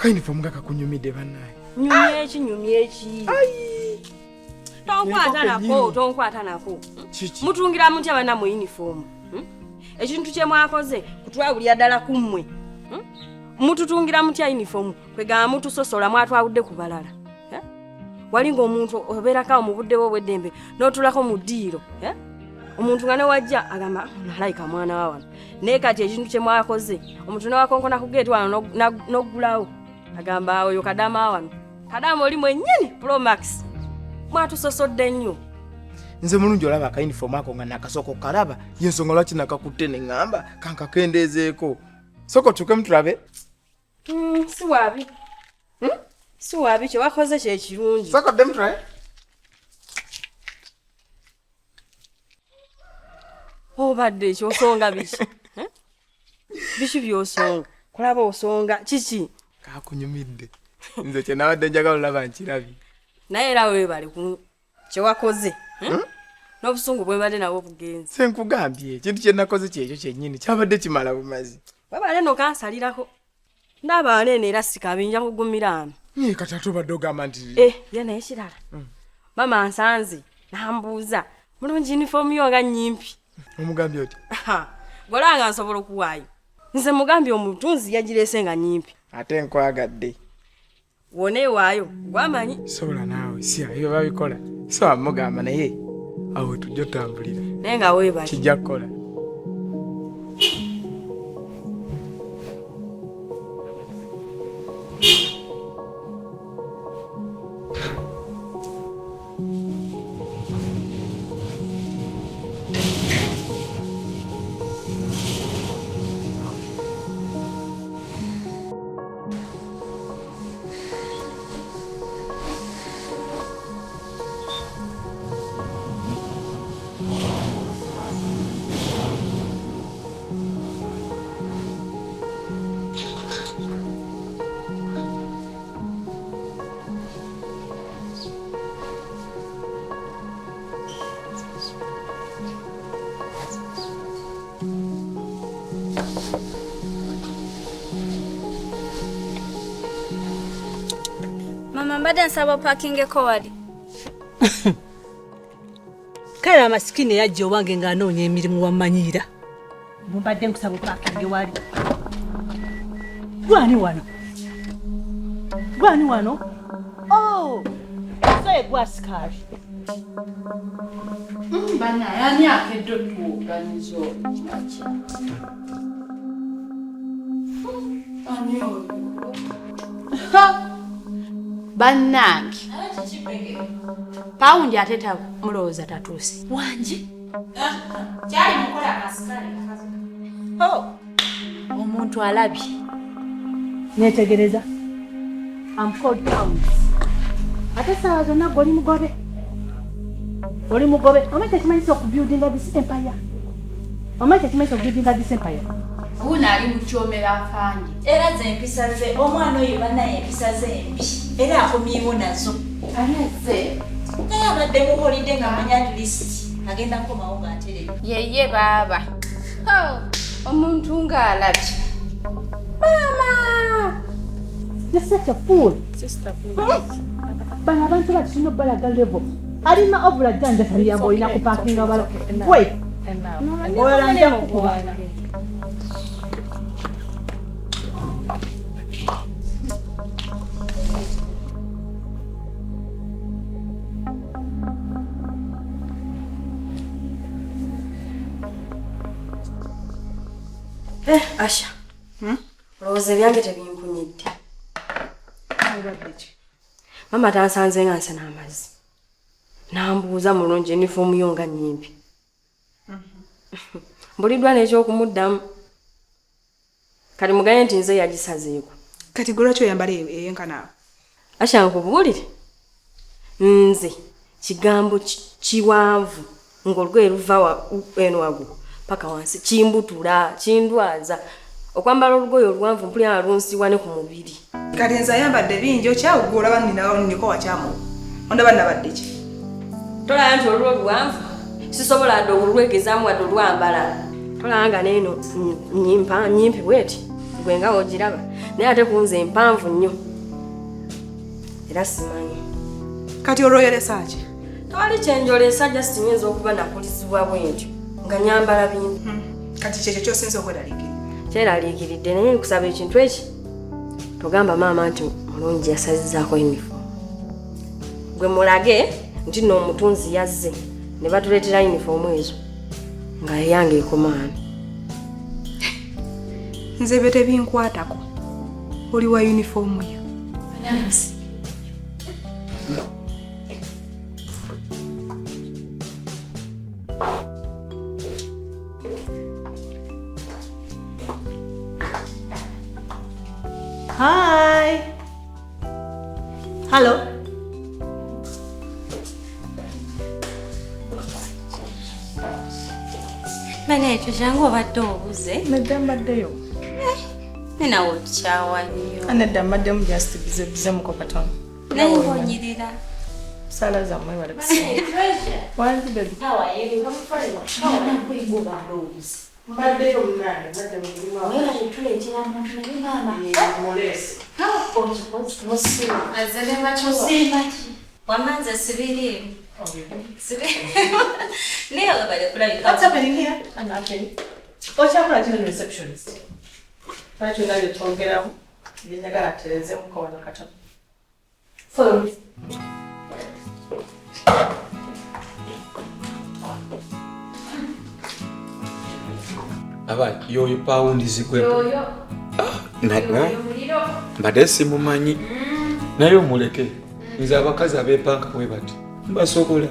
Akainifomu ngakakunyumidde bannaye. Nyumye eki. Tonkwata nako. Mutungira mutya bana mu uniform. Ekintu kye mwakoze kutwawulira ddala kummwe. Mututungira mutya uniform kwegamba mutusosola mwatwawudde ku balala. Walinga omuntu obeerako mu budde bw'eddembe n'otulako mu ddiiro. Omuntu nga ne wajja agamba nalayika mwana wa wano. Naye kati ekintu kye mwakoze omuntu ne wakonkona ku geeti wano n'oggulawo. Agamba oyo kadama wano. Kadama oli mwennyini Pro Max. Mwatusosodde nnyo. Nze mulungi olaba akainifomu ako nga nakasoko kalaba yensonga lwaki nakakutte ne ŋŋamba kankakendeezeeko. Soko tuke mutulabe. Si wabi kye wakoze kye kirungi. Soko dde mutulabe. Obadde ekyo osonga biki? Biki by'osonga? Kulaba osonga kiki? Kakunyumidde. Nze kye nawadde njagala olaba nkirabye. Naye era weebale ku kye wakoze. N'obusungu bwe mbadde nabwo bugenze. Senkugambye ekintu kye nakoze kyekyo kyennyini kyabadde kimala bumazi. Wabale n'okansalirako. Ndaba aneeno era sikabinja kugumiraano. Kati ate obadde ogamba nti ye naye kirala. Mama nsanze n'ambuuza mulungi yunifoomu yo nga nnyimpi. Omugambye oti? Golanga nsobola okuwaayo. Nze mugambye omutunzi yagireese nga nnyimpi. Ate nkwagadde. Woneewaayo gwamanyi. Sobola naawe si ayo babikola. So amugamba naye awo tujja otambulira. Naye nga weebale. Kijja kukola. Mama mbadde nsaba parkingeko wali. Kale amasikini yajja owange ng'anoonya emirimu wammanyiira. Mbadde nkusaba parkinge wali. Gwani wano? Oh! Soye gwa sikali. Bana yani akedde tuganizo machi. Bannange paundi ateta mulowooza tatuuse Wangi? kyali mukola kasikale omuntu alabye Netegereza. I'm called pounds. Ate saawa zonna gwe oli mugobe. Omanyi ekimanyisa okubuildinga this empire? uno ali mukyomera afandi Era ze empisa ze omwana oyo bannaye empisa ze embi. Era akomyewo nazo. aneze Naye abadde muholidde ng'amanya list. Agenda nkomawo ng'aterera. yeye baba omuntu ng'alabye Mama! You're such a fool. Sister. Bano abantu bakisina obbalaga level. Alina obula janja taliyamba olina ku parkinga bala. Wait. Oyo nja kukubaana. Asha. Olowooza ebyange tebimpunyidde. Mama tansanze nga nsena amazzi. N'ambuuza mulungi yunifoomu yo nga nnyimpi. Mbuliddwa n'ekyokumuddamu. Kati muganye nti nze yagisazeeko. Kati gwe lwaki oyambala eyenkana? Asha nkubuulire. Nze kigambo kiwanvu ng'olugoye luva eno waggulu paka wansi kimbutula kindwaza. Okwambala olugoye oluwanvu mpulira alunsiwa ne ku mubiri. Kati nze ayambadde bingi okyawugula niko wakyamu. Ondaba nabadde ki? Tolaba nti olwo oluwanvu sisobola adde olwegezaamu wadde olwambala. Tolaba nga neeno nyimpi bweti. gwe nga ogiraba naye ate kunze empanvu nnyo era simanyi kati olwoyolesa ki tewali kyenjolesa just nyinza okuba nakulizibwa bwentyo nga nyambala bintu kati kyekyo kyosinza okweraliikirira kyeraliikiridde naye nkusaba ekintu eki togamba maama nti mulungi yasazizaako yunifoomu gwe mulage nti nno omutunzi yazze ne batuleetera yunifoomu ezo nga eyange ekomaani nze byo tebinkwatako oli wa yunifoomu yo Hi. Hello. Bane tujangu obadde obuze. nedda mbaddeyo Nina okyawa nnyo. nedda mbaddemu just bize muko katono Naye ng'onyirira. sala zammwe bale kusiima wanzi bebi mbaddeyo munange mbadde Wamanza sibiri. Naye obadde kulabika. What's happening here? I'm happy. Okyakula kino receptionist. Lwaki olabye twogeramu byenjagala atereze mukono katono. Follow me. Aba yoyo paundi zigwe. Mbadde simumanyi. Naye omuleke. Nze abakazi abeepanka bwe bati. Mbasobola.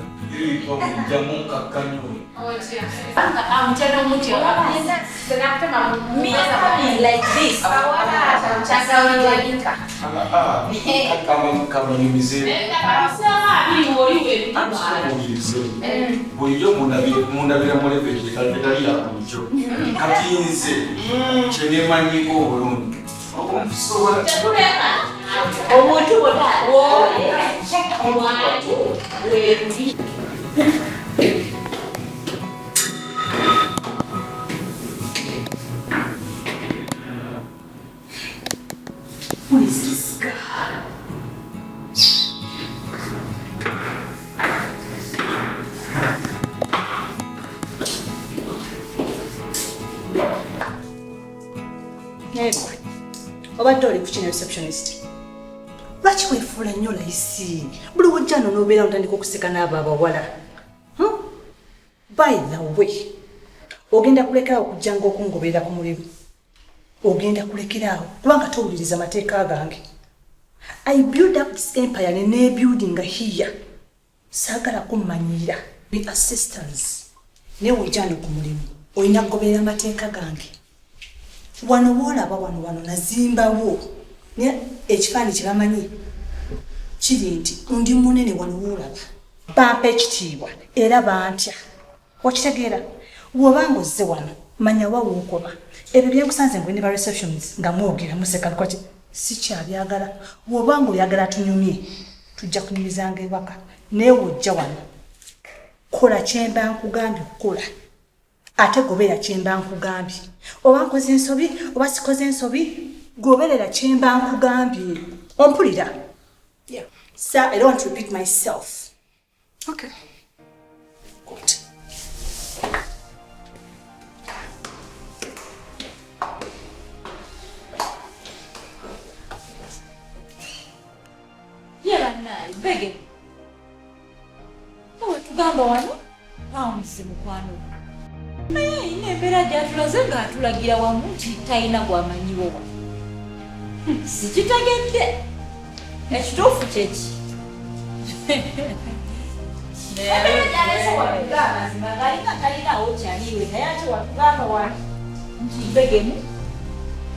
Bulijjo mundabira mulebe kitali yakujo. Kati nze kyenemanyiko obulungi. Okusobola Omuntu bonna omwantu weeruli. Who is this guy? Obadde oli kukina receptionist. Lwaki weefuula nnyo layisi? Buli wojja no n'obeera otandika okuseka n'abo abawala. By the way, ogenda kulekerawo okujjanga okungoberera ku mulimu. Ogenda kulekerawo kubanga towuliriza mateeka gange. I build up this empire ne building here. Saagala kummanyira. Be assistants. Ne wojja no ku mulimu. Oyina kugoberera amateeka gange. Wano woolaba wano nazimbawo. Ekifaananyi kye bamanyi kiri nti ndi munene wano woolaba. Bampa ekitiibwa era bantya. Wakitegeera? Bw'obanga ozze wano manya wawuukoba. Ebyo byenkusanze ngwe ne ba receptions nga mwogera museka kwati sikyabyagala. Bw'obanga oyagala tunyumye tujja kunyumizanga ewaka. Naye wojja wano kola kye mba nkugambye okukola. Ate goberera kye mba nkugambye. Oba nkoze ensobi oba sikoze ensobi goberera kye mba nkugambye. Ompulira? Yeah. Sir, I don't want to repeat myself. Okay. Good. Yebannaali bege. Owe tugamba wano pawunzi mukwano. Naye ayina embeera gy'atulaze ng'atulagira wamu nti talina gw'amanyiwo. Sikitegedde. Ekituufu kyeki. Embeera gy'alese watugamba mazima ng'alina talinawo kyaliwe naye ate watugamba wano nti begemu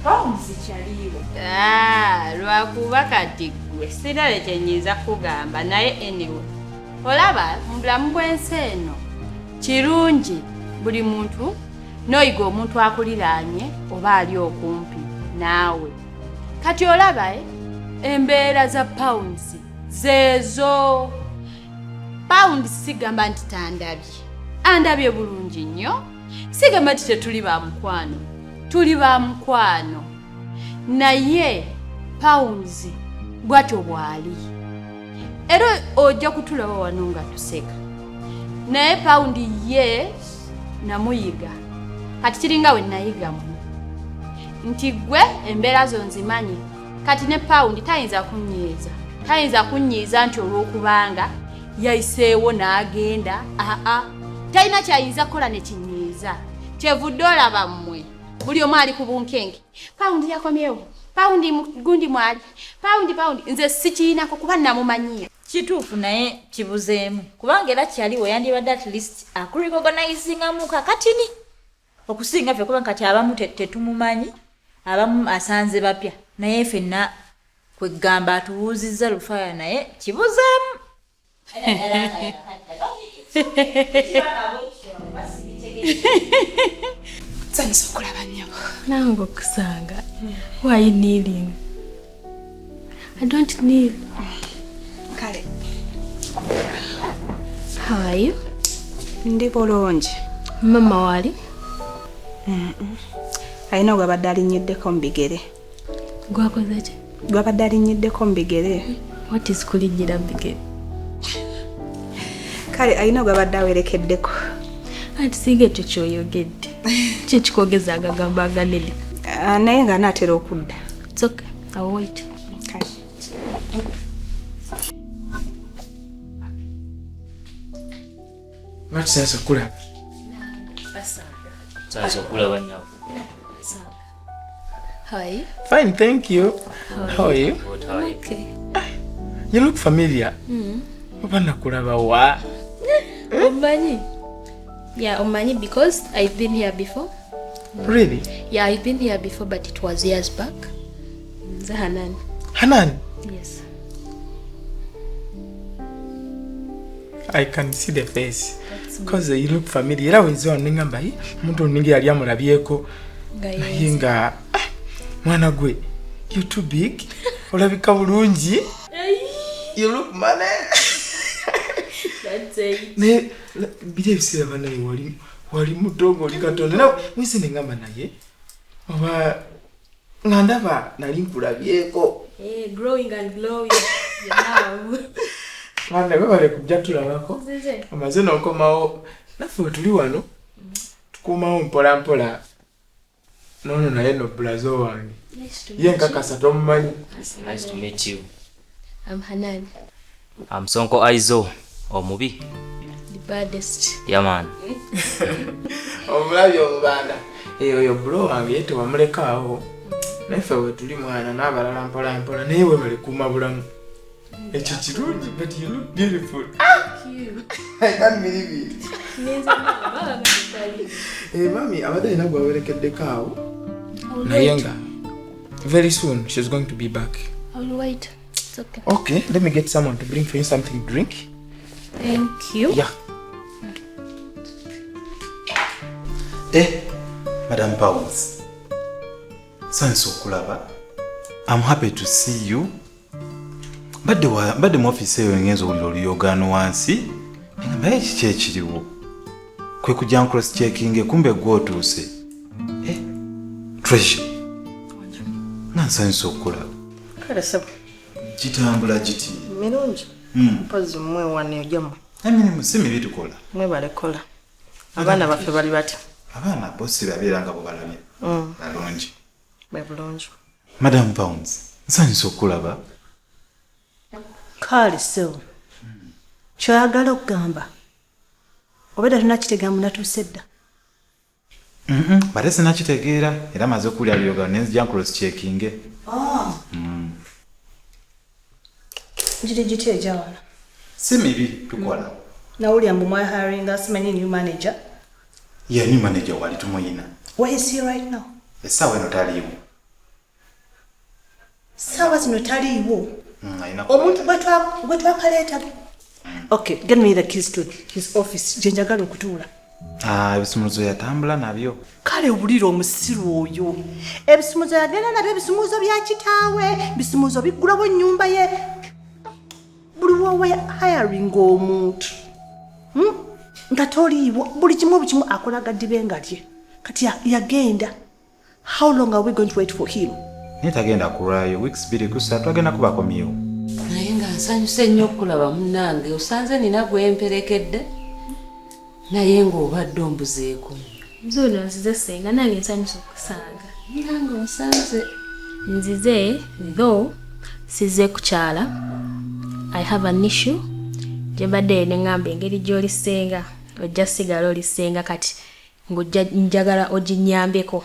pawunzi kyaliwe. Lwakuba kati gwe sirale kye nnyinza kugamba naye anyway. Olaba mu bulamu bw'ensi eno kirungi buli muntu n'oyiga omuntu akuliraanye oba ali okumpi naawe. Kati olaba embeera za pounds zeezo. Pounds sigamba nti tandabye. Andabye bulungi nnyo. Sigamba nti tetuli ba mukwano. Tuli ba mukwano. naye pounds bwatyo bwali era ojja kutulaba wano nga tuseka naye paundi ye namuyiga kati kiringa we nayigamu nti gwe embeera zo nzimanyi kati ne paundi tayinza kunyiiza nti olw'okubanga yayiseewo n'agenda talina kyayinza kukola ne kinyiiza kyevudde olaba mmwe buli omu ali ku bunkenke paundi yakomyewo paundi gundi mwali paundi nze sikiinako kuba namumanyiyo kituufu naye kibuzeemu kubanga era kyaliwo yandibadde at least akurecognizingamu kakatini okusinga ffe kubanga kati abamu tetumumanyi abamu asanze bapya naye ffenna kwegamba atuwuuzizza lufaaya naye kibuzeemu nsanyusa okulaba nnyabo nange okusanga why you kneeling? I don't kneel. kale How are you? ndi bulungi. Mama wali? Alina gwabadde alinnyiddeko mu bigere. Gwakoze ki? Gwabadde alinnyiddeko mu bigere. What is kulijjira mu bigere? Kale alina gwabadde awerekeddeko. Ati singa ekyo kyoyogedde ki ekikogeza agagamba aganene? Naye nga anaatera okudda. It's okay. I'll wait. Kale. Lwaki sasa kulaba? Sasa kulaba nnyabo. How are you? Fine, thank you. How are you? What are you? Okay. You look familiar. Oba nakulaba wa? Omanyi? Yeah, Omanyi because I've been here before. Really? Yeah, I've been here before, but it was years back. Hanan. Hanan? Yes. I can see the face. Because you look familiar. Era wenzi wa ningamba hii muntu ningi yali amulabyeko. Naye nga mwana gwe you too big. Olabika bulungi. You look money. That's it. Ne bide bisira bana wali mudogo likatonda. Na mwisi ningamba naye. Oba ngandaba nali nkulabyeko. Growing and glowing. Now. Mwana gwe bale kujja tulabako. Amaze n'okomawo naffe tuli wano tukuumawo mpola mpola. Nono naye no blazo wange. Ye nkakasa tomumanyi. Nice to meet you. I'm Hanan. I'm Sonko Aizo. Omubi. The baddest. Yeah man. Omulabi omubanda. Oyo bro wange yete wamulekaawo. Naffe we tuli mwana n'abalala mpola mpola naye we bali kuuma bulamu. Ekyo kirungi, but you look beautiful. Cute. I can't believe it. Mami, abadde alina gwawerekeddeko awo. Naye nga very soon she's going to be back. I'll wait. It's okay. Okay, let me get someone to bring for you something to drink. Thank you. Yeah. Madam Pounds. Sanso kulaba. I'm happy to see you. Badde mu office eyo ngenzo ulilo liyogano wansi. Ngamba kiki ekiriwo. Kwe kujja cross checking kumbe gwotuuse. Treasure. Nansanso kulaba. Kale sebo. Kitambula kiti. Mirungi. Mpozi mmwe wane ojamu. Amini musimi bitukola. Mwe balekola. Abaana baffe bali bati. Abaana bosi babeeranga bo balabye. Balungi. Bwe bulungi. Madam Pounds. Nsanso kulaba. Kale sebo. Kyoyagala okugamba. Obedda tunakitegeera munatuuse dda. Bate sinakitegeera era maze okulya lyoga nenzija cross checking. Giti ejawala. Si mibi tukola. Nawulya mbu mwa hiring asimanyi new manager. Yeah, new manager wali tumuyina. Where is he right now? Essaawa eno taliiwo. Sawa zino taliiwo. Ayina Omuntu gwe twakaleeta. Okay, get me the keys to his office. Gye njagala okutuula. Ebisumuzo yatambula nabyo. Kale wulira omusiru oyo. Ebisumuzo yagenda nabyo ebisumuzo bya kitaawe. Bisumuzo biggulawo ennyumba ye. Buli wowe hiring omuntu. Nga toliiwo. Buli kimu akolaga ddibe nga lye. Kati yagenda. How long are we going to wait for him? naye tagenda kulwayo weeks 2 kusatu agenda kubakomyewo. Naye nga nsanyuse nnyo okulaba munnange osanze nina gwemperekedde naye ng'obadde ombuzeeko. Nzuuno nzize senga nange nsanyusa okusanga. Nange onsanze. Nzize though size kukyala. I have an issue. Jembadde neŋŋamba engeri gy'olisenga ojja sigala olisenga kati ng'ojja njagala oginyambeko.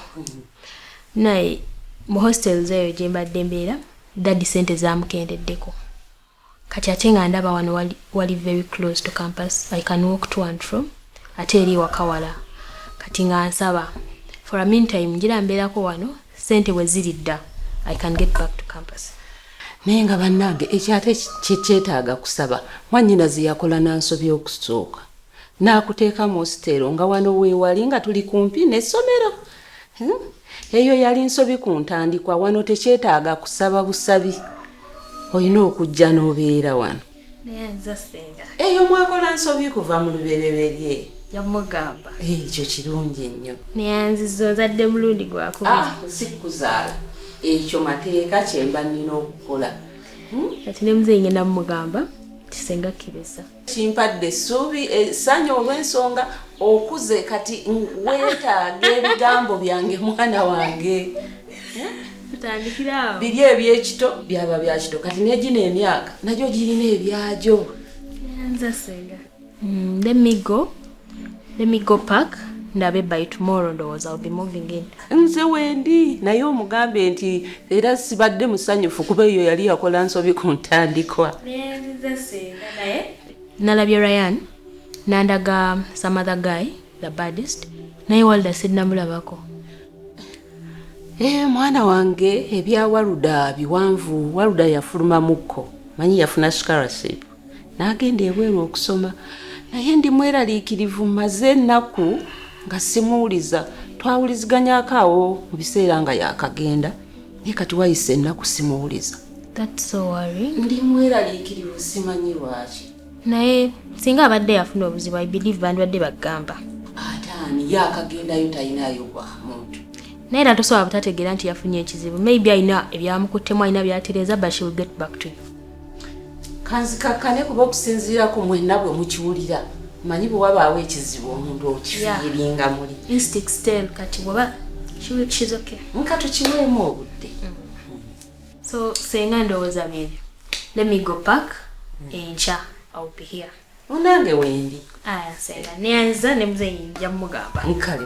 Naye mu hostels eyo gyembadde mbeera daddy sente zaamukendeddeko. Kati ate nga ndaba wano wali very close to campus. I can walk to and from. Ate eri wakawala. Kati nga nsaba. For a meantime ngira mbeerako wano sente bwe ziridda. I can get back to campus. Naye nga bannange ekyate kyetaaga kusaba mwannyinaze yakola nansobi okusooka n'akuteeka mu hostelo nga wano weewali nga tuli kumpi n'essomero. Eyo yali nsobi ku ntandikwa wano tekyetaaga kusaba busabi olina okujja n'obeera wano. Naye nza senga. Eyo mwakola nsobi kuva mu lubereberye. Yamugamba. Ekyo kirungi nnyo. Naye nzizo nzadde mulundi gwakubiri. Sikuzaala. Ekyo mateeka kyemba nnina okukola. Kati ne muzeeyi ngenda mugamba kisenga kkiriza. Kimpadde essuubi essanyu olw'ensonga okuze kati weetaaga ebigambo byange mwana wange. Tutandikira biri ebyekito byaba bya kito kati negina emyaka nagyo girina ebyagyo. Nza senga. Let me go park. Ndabe by tomorrow ndowooza I'll be moving in. Nze wendi naye omugambe nti era sibadde musanyufu kuba eyo yali yakola nsobi ku ntandikwa. Nalabye Ryan nandaga some other guy the baddest naye Walda said namulabako. Mwana wange ebya Waluda biwanvu. Waluda yafuluma mukko manyi yafuna scholarship n'agenda ebweru okusoma naye ndi mweraliikirivu maze ennaku nga simuwuliza twawuliziganyako awo mu biseera nga yakagenda naye kati wayise ennaku simuwuliza. That's so worrying. Ndi mweraliikirivu simanyi lwaki. Naye singa abadde yafuna obuzibu I believe bandwadde bagamba. Ataani yakagendayo talinayo bwa muntu. Naye era tosobola butategeera nti yafunye ekizibu. Maybe alina ebyamukuttemu alina byatereeza but she will get back to you. Kanzikakkane kuba okusinziira ku mwenna bwe mukiwulira manyi bwe wabaawo ekizibu omuntu okifiiringa muli. Instincts tell kati bw'oba she's okay. Nka tukiweemu obudde. So senga ndowooza biri. Let me go park. Enkya I'll be here. Unange wendi. Aya senga. Neanza ne muzeeyi njja mugamba. Nkale.